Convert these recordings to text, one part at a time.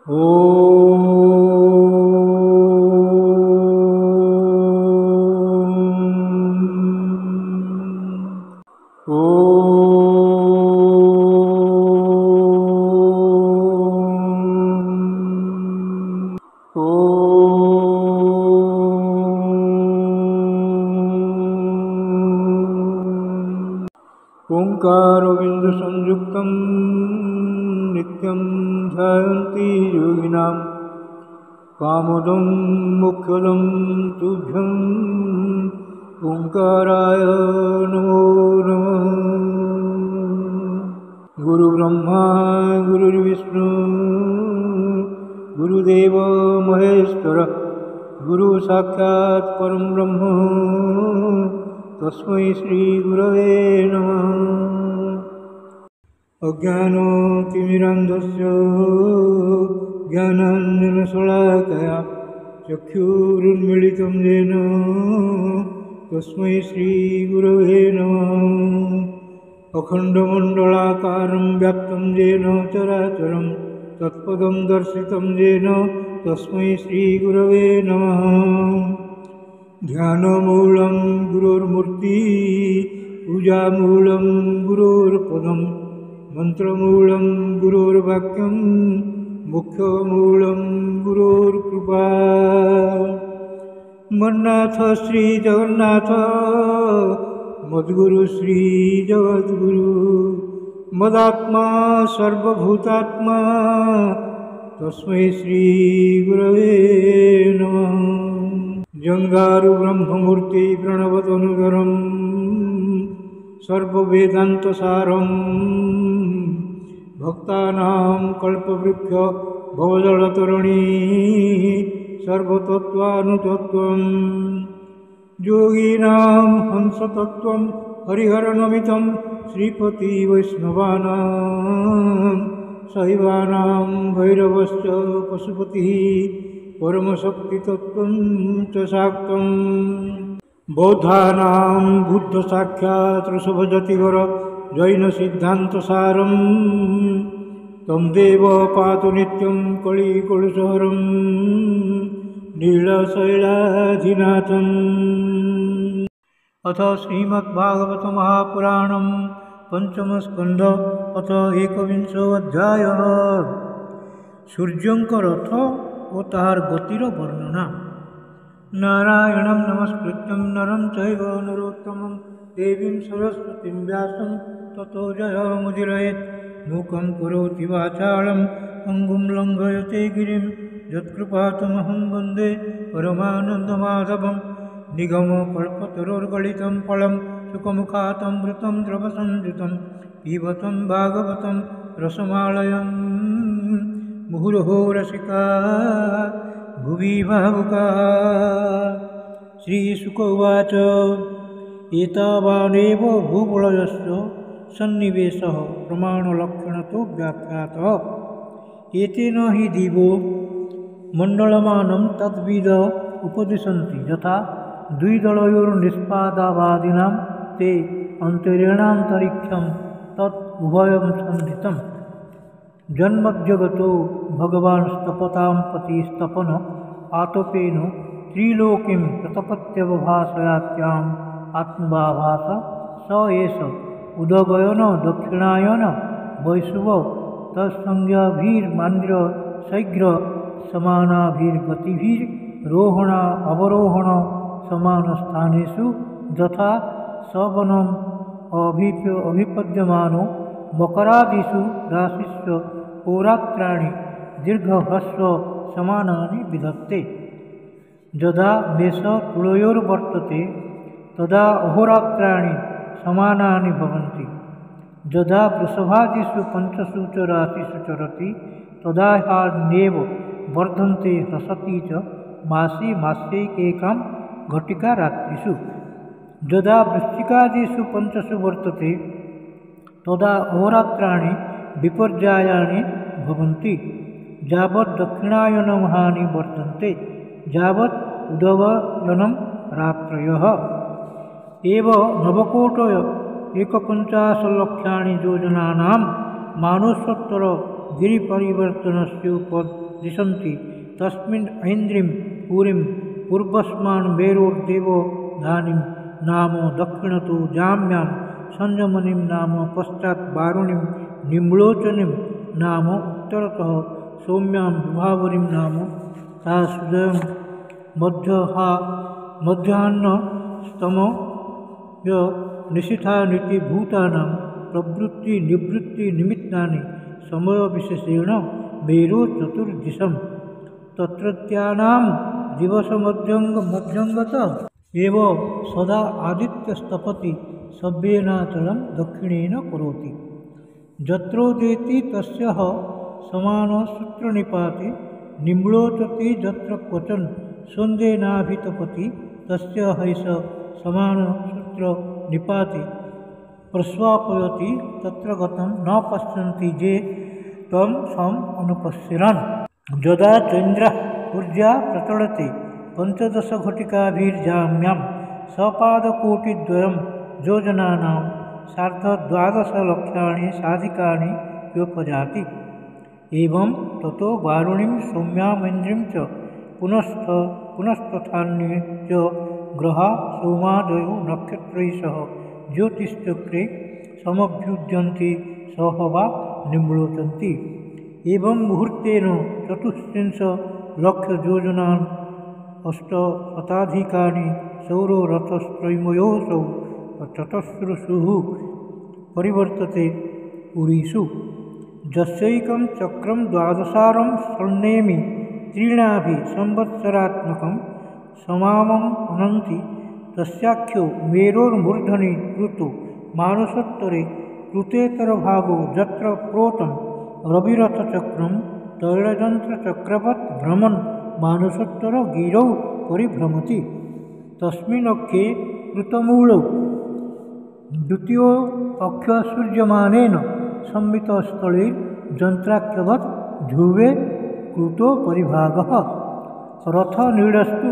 ॐ ओंकारोबिंदुसंयुक्तं नित्यं ध्यायन्ति योगिनां कामदं मोक्षदं तुभ्यं ओंकाराय नमो नमः। गुरुब्रह्मा गुरुर्विष्णु गुरुदेव महेश्वर गुरु साक्षात् परं ब्रह्म तस्मै श्री गुरवे नमः। अज्ञानतिमिरान्धस्य ज्ञानाञ्जनशलाकया चक्षुरुन्मीलितं येन तस्मै श्री गुरवे नमः। अखण्डमण्डलाकारं व्याप्तं येन चराचरं तत्पदं दर्शितं येन तस्मै श्री गुरवे नमः। ध्यानमूलं गुरोर्मूर्ति पूजामूलं गुरोर्पदं मंत्रमूलं गुरोर्वाक्यं मोक्षमूलं गुरोर्कृपा। मन्नाथ श्री जगन्नाथ मद्गुरु श्री जगद्गुरु मदात्मा सर्वभूतात्मा तस्मै श्री गुरवे नमः। जंगारु ब्रह्ममूर्ति प्रणवतनुधरं सर्ववेदान्तसारं भक्तानां कल्पवृक्ष भवजलतरणी सर्वतत्त्वानुतत्त्वं योगिनां हंसतत्त्वं हरिहरनमितं श्रीपति वैष्णवानां शैवानां भैरवश्च पशुपतिः परमशक्तितत्त्वं च शाक्तं बौद्धानां बुद्धसाक्षात् ऋषभजतिवर जैनसिद्धान्तसारं तं देव पातु नित्यं कलिकलुषहरं नीलशैलाधिनाथम्। अथ श्रीमद्भागवत महापुराणं पंचमस्कंध अथ एकविंशोऽध्यायः। सूर्यंकर रथ और ताहार गतिर वर्णना। नारायणं नमस्कृत्यं नरं चैव नरोत्तमं देवीं सरस्वतीं व्यासं ततो जयमुदीरयेत्। मूकं करोति वाचालं पङ्गुं लङ्घयते गिरिं यत्कृपातमहं वन्दे परमानन्दमाधवं। निगमकल्पतरोर्गलितं फलं सुखमुखातमृतं द्रवसंयुतं पिबतं भागवतं रसमालयम् मुहुर्मुहुः रसिका भुवि भावुकाः। श्रीशुक उवाच एतावानेव भूगोलस्य सन्निवेशः प्रमाणलक्षणतो व्याख्यातः। एतेन हि दिवो मण्डलमानं तद्विद उपदिशन्ति यथा द्विदलयोर्निष्पादवादिनां ते अन्तरेणान्तरिक्षं तत् उभयं सन्धितम्। जन्मजगतो भगवान् स्तपतां पतिस्तपन आतपेन त्रिलोकीं प्रतपत्यवभासयात्याम् आत्मभाभास स एष उदगयन दक्षिणायन वैशुव तत्संज्ञाभिर्मान्द्र शैग्र समानाभिर्गतिभिर्रोहण अवरोहण समानस्थानेषु यथा सवनम् अभिपद्यमानो मकरादिषु राशिषु होरात्राणि दीर्घह्रस्व समानानि विधत्ते। यदा मेषतुलयोर्वर्तते तदा अहोरात्राणि समानानि भवन्ति। यदा वृषभादिषु पंचसु च राशिषु चरति तदा ह्येव वर्धन्ते ह्रसति च मासे मास्यैकेकां घटिका रात्रिषु। यदा वृश्चिकादिषु पंचसु वर्तते तदा अहोरात्राणि विपर्यायाणि भवन्ति। यावत् दक्षिणायनमाहानि वर्तन्ते यावत् उदगयनं रात्रयः। एव नवकोटय एकपञ्चाशल्लक्षाणि योजनानां मानसोत्तर गिरिपरिवर्तनस्य दिशन्ति तस्मिन् ऐन्द्रिं पुरीं पूर्वस्मान् मेरोर्देवो धानीं नाम दक्षिणतो जाम्यां संयमनीं नाम पश्चात् वारुणीं निम्लोचनीं नाम उत्तरतः सौम्यां विभावरीं नाम तासुदयं मध्याह्नस्तमय निशिथानीति भूतानां प्रवृत्ति निवृत्ति निमित्तानि समयविशेषेण मेरो चतुर्दिशं तत्रत्यानां दिवसमध्यङ्गत एव सदा आदित्यस्तपति सव्येनाचलं दक्षिणेन करोति यत्रोदेति तस्य समानसूत्रनिपाते निम्लोचति यत्र क्वचन सन्देनाभितपति तस्य हैष समानसूत्रनिपाते प्रस्वापयति तत्र गतं न पश्यन्ति जे तं सम् अनुपश्यन् यदा चन्द्रः ऊर्जा प्रचलति पञ्चदशघटिकाभिर्जाम्यां सपादकोटिद्वयं योजनानां सार्धद्वादशलक्षाणि साधिकानि योपजाति एवं ततो वारुणीं सौम्यामिन्द्रिं च पुनस्तथान्ये च ग्रहा सोमादयो नक्षत्रैः सह ज्योतिश्चक्रे समभ्युज्यन्ति सह वा निम्लोचन्ति एवं मुहूर्तेन चतुस्त्रिंशल्लक्षयोजनान् अष्टशताधिकानि सौररथस्त्रयमयोऽसौ चतस्रुषुः परिवर्तते पुरीषु यस्यैकं चक्रं द्वादशारं स्वर्णेमि त्रीणाभि संवत्सरात्मकं समामम् अनन्ति तस्याख्यो मेरोर्मूर्धनि कृतो मानसोत्तरे कृतेतरभागो यत्र प्रोतं रविरथचक्रं तैलयन्त्रचक्रवत् भ्रमन् मानसोत्तरगिरौ परिभ्रमति तस्मिन्नख्ये कृतमूलौ द्वितीयो अक्षसूर्यमानेन संमितस्थले यन्त्राख्यवत् ध्रुवे कृतो परिभागः रथनीडस्तु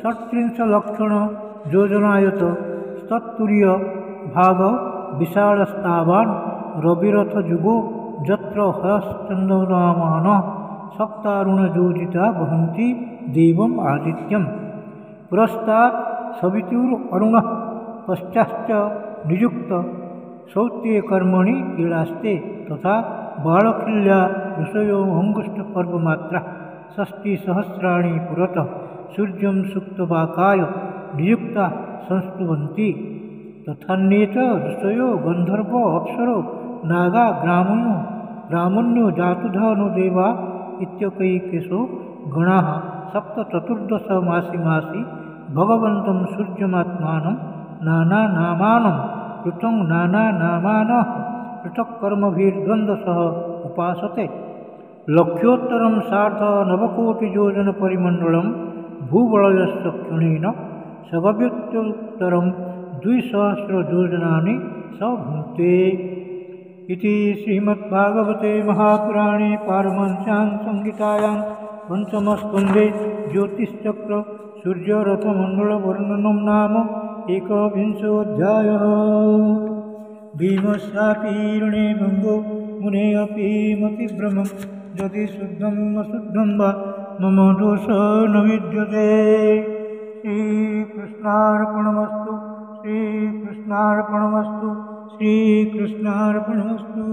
षट्त्रिंशल्लक्षणयोजनायत तत्तुर्यभाग विशालस्तावान् रविरथयुगो यत्र हयश्चन्द्रमानः सप्तारुणयोजिता वहन्ति देवम् आदित्यं पुरस्तात् सवितुररुणः पश्चाच्च नियुक्त शौत्यकर्मणि क्रीडास्ते तथा बालकिल्या ऋषयो अङ्गुष्ठपर्वमात्रा षष्टिसहस्राणि पुरतः सूर्यं सुप्तवाकाय नियुक्ता संस्तुवन्ति तथान्ये च ऋषयो गन्धर्व अप्सरो नागा ग्रामण्यो जातुधानुदेवा इत्यकैकेषु गणाः सप्तचतुर्दश मासि भगवन्तं सूर्यमात्मानं नानानामानं पृथङ् नानानामानः पृथक्कर्मभिर्द्वन्द्वसः उपासते लक्ष्योत्तरं सार्धनवकोटियोजनपरिमण्डलं भूवलयस्य क्षणेन सगव्युत्तरं 200 योजनानि स भुङ्क्ते इति श्रीमद्भागवते महापुराणे पारमहंस्यां संहितायां पञ्चमस्कन्धे ज्योतिश्चक्र सूर्यरथमण्डलवर्णनं नाम एकविंशोऽध्यायः। भीमस्यापि ऋणे भङ्गो मुनेऽपि मतिभ्रमं यदि शुद्धं अशुद्धं वा मम दोषो न विद्यते। श्रीकृष्णार्पणमस्तु श्रीकृष्णार्पणमस्तु श्रीकृष्णार्पणमस्तु।